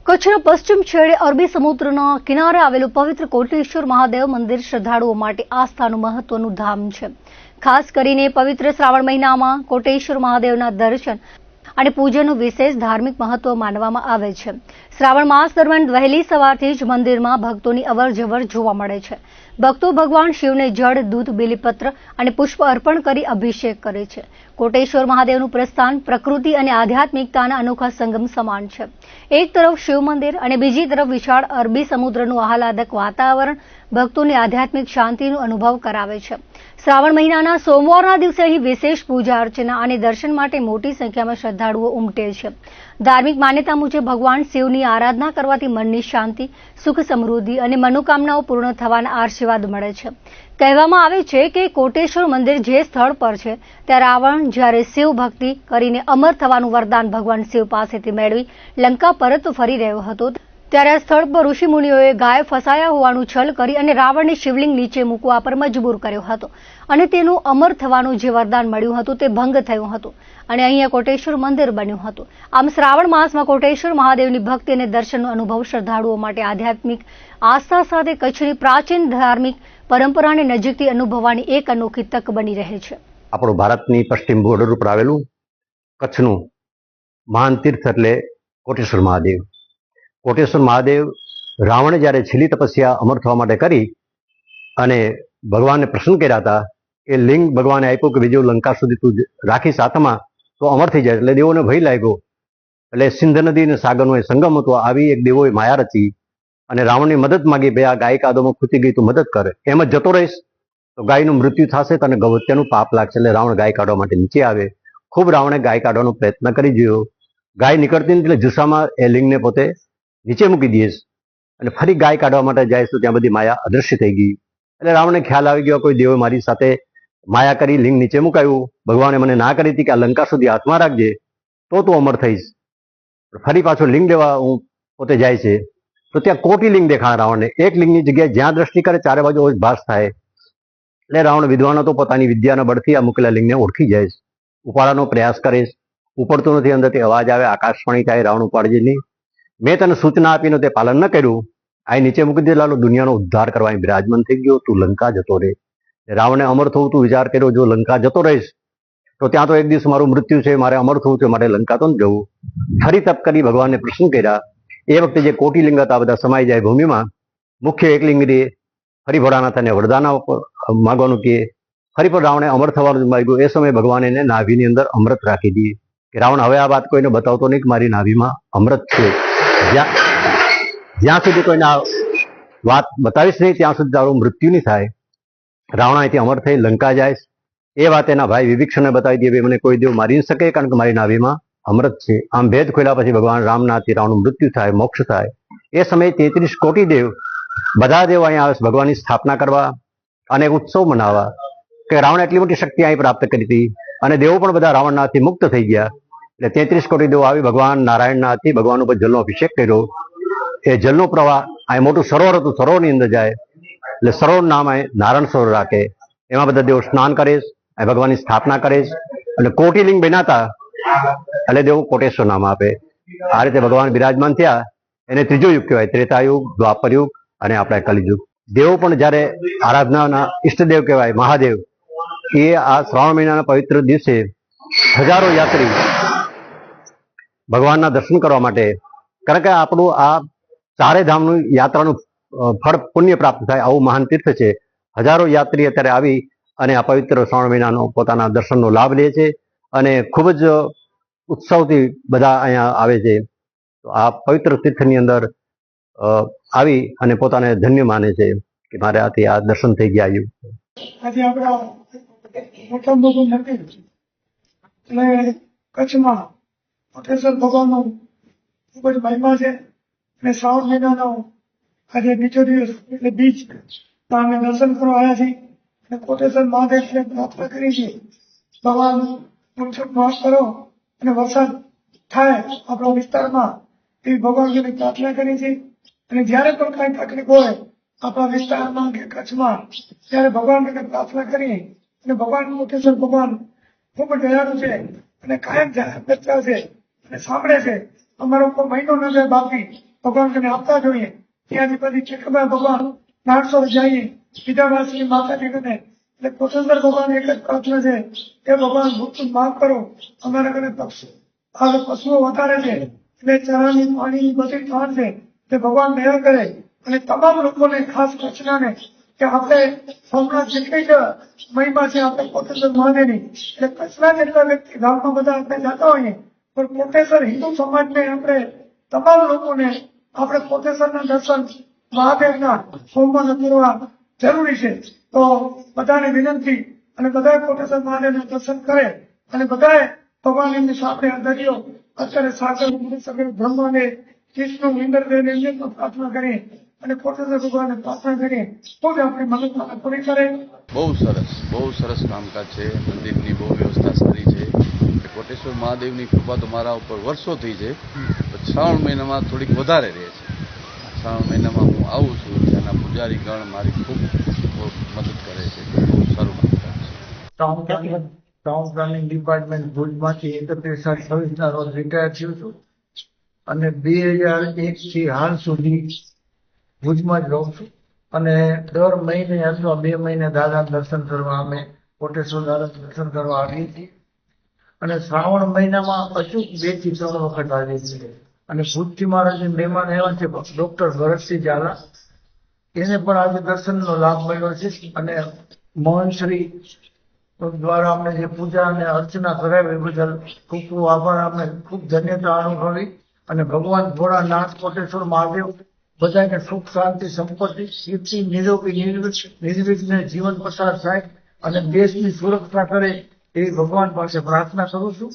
કચ્છના પશ્ચિમ છેડે અરબી સમુદ્રના કિનારે આવેલું પવિત્ર કોટેશ્વર મહાદેવ મંદિર શ્રદ્ધાળુઓ માટે આસ્થાનું મહત્વનું ધામ છે. ખાસ કરીને પવિત્ર શ્રાવણ મહિનામાં કોટેશ્વર મહાદેવના દર્શન અને પૂજનનું વિશેષ ધાર્મિક મહત્વ માનવામાં આવે છે. શ્રાવણ માસ દરમિયાન વહેલી સવારથી જ મંદિરમાં ભક્તોની અવરજવર જોવા મળે છે. ભક્તો ભગવાન શિવને જળ, દૂધ, બીલીપત્ર અને પુષ્પ અર્પણ કરી અભિષેક કરે છે. કોટેશ્વર મહાદેવનું પ્રસ્થાન પ્રકૃતિ અને આધ્યાત્મિકતાના અનોખા સંગમ સમાન છે. એક તરફ શિવ મંદિર અને બીજી તરફ વિશાળ અરબી સમુદ્રનું આહલાદક વાતાવરણ ભક્તોને આધ્યાત્મિક શાંતિનો અનુભવ કરાવે છે. શ્રાવણ મહિનાના સોમવારના દિવસે અહીં વિશેષ પૂજા અર્ચના અને દર્શન માટે મોટી સંખ્યામાં શ્રદ્ધાળુઓ ઉમટે છે. ધાર્મિક માન્યતા મુજબ ભગવાન શિવની આરાધના કરવાથી મનની શાંતિ, સુખ, સમૃદ્ધિ અને મનોકામનાઓ પૂર્ણ થવાના આશીર્વાદ મળે છે. કહેવામાં આવે છે કે કોટેશ્વર મંદિર જે સ્થળ પર છે ત્યાં રાવણ જ્યારે શિવ ભક્તિ કરીને અમર થવાનું વરદાન ભગવાન શિવ પાસેથી મેળવી લંકા પરત ફરી રહ્યો હતો ત્યારે આ સ્થળ પર ઋષિમુનિઓએ ગાય ફસાયા હોવાનું છલ કરી અને રાવણને શિવલિંગ નીચે મૂકવા પર મજબૂર કર્યો હતો અને તેનું અમર થવાનું જે વરદાન મળ્યું હતું તે ભંગ થયું હતું અને અહીંયા કોટેશ્વર મંદિર બન્યું હતું. આમ શ્રાવણ માસમાં કોટેશ્વર મહાદેવની ભક્તિ અને દર્શનનો અનુભવ શ્રદ્ધાળુઓ માટે આધ્યાત્મિક આસ્થા સાથે કચ્છની પ્રાચીન ધાર્મિક પરંપરાને નજીકથી અનુભવવાની એક અનોખી તક બની રહે છે. આપણું ભારતની પશ્ચિમ બોર્ડર ઉપર આવેલું કચ્છનું મહાન તીર્થ એટલે કોટેશ્વર મહાદેવ. કોટેશ્વર મહાદેવ રાવણે જ્યારે છેલ્લી તપસ્યા અમર થવા માટે કરી અને ભગવાનને પ્રસન્ન કર્યા હતા, એ લિંગ ભગવાને આપ્યું કે બીજું લંકા સુધી તું રાખીશ હાથમાં તો અમર થઈ જાય. એટલે દેવોને ભય લાગ્યો. એટલે સિંધ નદી અને સાગરનો એ સંગમ હતો. આવી એક દેવોએ માયા રચી અને રાવણની મદદ માગી. ભાઈ આ ગાય કાદોમાં ખૂતી ગઈ તું મદદ કરે, એમ જ જતો રહીશ તો ગાયનું મૃત્યુ થશે, તને ગૌહત્યાનું પાપ લાગશે. એટલે રાવણ ગાય કાઢવા માટે નીચે આવે. ખૂબ રાવણે ગાય કાઢવાનો પ્રયત્ન કરી જોયો. ગાય નીકળતી એટલે જુસ્સામાં એ લિંગને પોતે નીચે મૂકી દઈશ અને ફરી ગાય કાઢવા માટે જાય તો ત્યાં બધી માયા અદૃશ્ય થઈ ગઈ. એટલે રાવણને ખ્યાલ આવી ગયો કોઈ દેવે મારી સાથે માયા કરી લિંગ નીચે મુકાયું. ભગવાને મને ના કરી હતી કે આ લંકા સુધી હાથમાં રાખજે તો તું અમર થઈશ. ફરી પાછો લિંગ લેવા હું પોતે જાય છે તો ત્યાં કોટી લિંગ દેખાણા રાવણને. એક લિંગની જગ્યાએ જ્યાં દ્રષ્ટિ કરે ચારે બાજુ ભાસ થાય. એટલે રાવણ વિદ્વાન હતો, પોતાની વિદ્યાના બળથી આ મૂકેલા લિંગને ઓળખી જાય. ઉપાડવાનો પ્રયાસ કરે, ઉપડતો નથી. અંદરથી અવાજ આવે, આકાશવાણી થાય, રાવણ ઉપાડજે નહીં. મેં તને સૂચના આપીને તે પાલન ન કર્યું, આ નીચે મૂકી દે લાલો, દુનિયાનો ઉદ્ધાર કરવા બિરાજમાન થઈ ગયો, તું લંકા જતો રહે. રાવણે અમર થવું તું વિચાર કર્યો, જો લંકા જતો રહીશ તો ત્યાં તો એક દિવસ મારું મૃત્યુ છે, મારે અમર થવું છે, મારે લંકા તો ન જવું. ફરી તપ કરી ભગવાનને પ્રસન્ન કર્યા. એ વખતે જે કોટી લિંગ હતા બધા સમાઈ જાય ભૂમિમાં. મુખ્ય એક લિંગની ફરી ભોળાનાથને વરદાન માગવાનું કહે. ફરી પણ રાવણે અમર થવાનું માગ્યું. એ સમયે ભગવાન એને નાભીની અંદર અમૃત રાખી દીધી કે રાવણ હવે આ વાત કોઈને બતાવતો નહીં કે મારી નાભીમાં અમૃત છે. જ્યાં સુધી કોઈને આ વાત બતાવીશ નહીં ત્યાં સુધી તારું મૃત્યુ નહીં થાય. રાવણ અહીંથી અમર થઈ લંકા જાય. એ વાત એના ભાઈ વિભીક્ષણને બતાવી દે, મને કોઈ દેવ મારી ન શકે કારણ કે મારી નાભીમાં અમૃત છે. આમ ભેદ ખોલ્યા પછી ભગવાન રામનાથથી રાવણનું મૃત્યુ થાય, મોક્ષ થાય. એ સમયે 33 કોટી દેવ બધા દેવ અહીંયા આવે ભગવાનની સ્થાપના કરવા અને ઉત્સવ મનાવવા કે રાવણ એટલી મોટી શક્તિ અહીં પ્રાપ્ત કરી હતી અને દેવો પણ બધા રાવણના હાથથી મુક્ત થઈ ગયા. એટલે 33 કોટી દેવો આવી ભગવાન નારાયણના હાથથી ભગવાન ઉપર જલનો અભિષેક કર્યો. એ જલનો પ્રવાહ અહીં મોટું સરોવર હતું, સરોવરની અંદર જાય. એટલે સરોવર નામ અહીં નારાયણ સરોવર રાખે. એમાં બધા દેવો સ્નાન કરે, અહીં ભગવાનની સ્થાપના કરે અને કોટીલિંગ બનાતા એટલે દેવો કોટેશ્વર નામ આપે. આ રીતે ભગવાન બિરાજમાન થયા. એને ત્રીજો યુગ કહેવાય, ત્રેતાયુગ, દ્વાપરયુગ અને આપણે કલિયુગ. દેવો પણ જ્યારે આરાધનાના ઈષ્ટદેવ કહેવાય મહાદેવ, એ આ શ્રાવણ મહિનાના પવિત્ર દિવસે હજારો યાત્રી ભગવાનના દર્શન કરવા માટે, કારણ કે આપણું આ ચારે ધામનું યાત્રાનું ફળ પુણ્ય પ્રાપ્ત થાય આવું મહાન તીર્થ છે. હજારો યાત્રી અત્યારે આવી અને આ પવિત્ર શ્રાવણ મહિનાનો પોતાના દર્શનનો લાભ લે છે અને ખૂબ જ ઉત્સવથી બધા અહીંયા આવે છે. તો આ પવિત્ર તીર્થની અંદર આવી અને પોતાને ધન્ય માને છે કે મારે આથી આ દર્શન થઈ ગયા આવ્યું. આજે આપણા મોટા મોટું મંદિર એટલે કચ્છમાં કોટેશ્વર ભગવાનનો ખૂબ જ મહિમા છે અને શ્રાવણ મહિનાનો આજે બીજો દિવસ એટલે બીજ અમે દર્શન કરવા આવ્યા છીએ અને કોટેશ્વર મહાદેવને પ્રાર્થના કરી છે ભગવાન મુંછક માફ કરો અને વરસાદ થાય આપણા વિસ્તારમાં એવી ભગવાનને પ્રાર્થના કરી છે. અને જ્યારે પણ કઈ તકલીફ હોય આપણા વિસ્તારમાં કે કચ્છમાં ત્યારે ભગવાનને પ્રાર્થના કરીએ અને ભગવાન કોટેશ્વર ભગવાન ખૂબ દયાળુ છે અને કાયમ બચાવ છે અને સાંભળે છે. અમારો કોઈ મહિનો ન જાય બાકી ભગવાન કને આપતા જોઈએ. ત્યાંથી પછી ચેકમાં ભગવાન 800 જઈએ વિદ્યાવાસી માતાજી કને. એટલે કોટેશ્વર ભગવાન એક જ પ્રાર્થના છે કે ભગવાન ભૂખ માફ કરો, અમારા કને પશુઓ વધારે છે એટલે ચરાની પાણીની બધી થાન છે તે ભગવાન દયા કરે. અને તમામ લોકોને ખાસ કચ્છનાને કે આપણે સોમનાથ જેટલી જ મહિમા છે આપણે કોટેશ્વર મહાદેવની, એટલે કચ્છના જેટલા વ્યક્તિ ગામમાં બધા આપણે જતા હોઈએ પણ કોટેશ્વર હિન્દુ સમાજને આપણે તમામ લોકોને આપણે કોટેશ્વરના દર્શન મહાદેવના સોમવારના કરવા જરૂરી છે. તો બધાને વિનંતી અને બધા કોટેશ્વર મહાદેવના દર્શન કરે અને બધાએ ભગવાન એમની સામે દરિયો અત્યારે સાગર સગર બ્રહ્માને વિષ્ણુ ઇન્દ્રદેવને એમને પણ પ્રાર્થના કરીએ અને કોટેશ્વર ભગવાનને પ્રાર્થના કરીએ તો જ આપણી મનોકામના પૂરી કરે. બહુ સરસ કામકાજ છે. મંદિરની બહુ વ્યવસ્થા સારી છે. કોટેશ્વર મહાદેવની કૃપા તો મારા ઉપર વર્ષોથી છે. શ્રાવણ મહિનામાં થોડીક વધારે રહે છે. શ્રાવણ મહિનામાં હું આવું છું, ત્યાંના પૂજારી ગણ મારી ખૂબ મદદ કરે છે. બહુ સારું કામકાજ છે. ટાઉન પ્લાનિંગ ડિપાર્ટમેન્ટ ભુજમાંથી 31/26 રોજ રિટાયર થયો છું અને 2001 થી હાલ સુધી ભુજમાં જ રહું છું. અને દર મહિને અથવા 2 મહિને દાદા દર્શન કરવા અમે કોટેશ્વર દાદા દર્શન કરવા આવીએ છીએ. અને શ્રાવણ મહિનામાં અચૂક 2 થી 3 વખત આવીએ છીએ. અને ભુજથી મારા જે મહેમાન આવ્યા છે ડોક્ટર ભરતસિંહ ઝાલા, એને પણ આજે દર્શનનો લાભ મળ્યો છે. અને મોહનશ્રી દ્વારા અમને જે પૂજા અને અર્ચના કરાવી બદલ ખૂબ ખૂબ આભાર. અમને ખૂબ ધન્યતા અનુભવી અને ભગવાન ભોળાનાથ કોટેશ્વર મહાદેવ બધાને સુખ શાંતિ સંપત્તિ કીર્તિ નિરોગી નિર્વિઘ્ને જીવન પસાર થાય અને દેશની સુરક્ષા કરે એવી ભગવાન પાસે પ્રાર્થના કરું છું.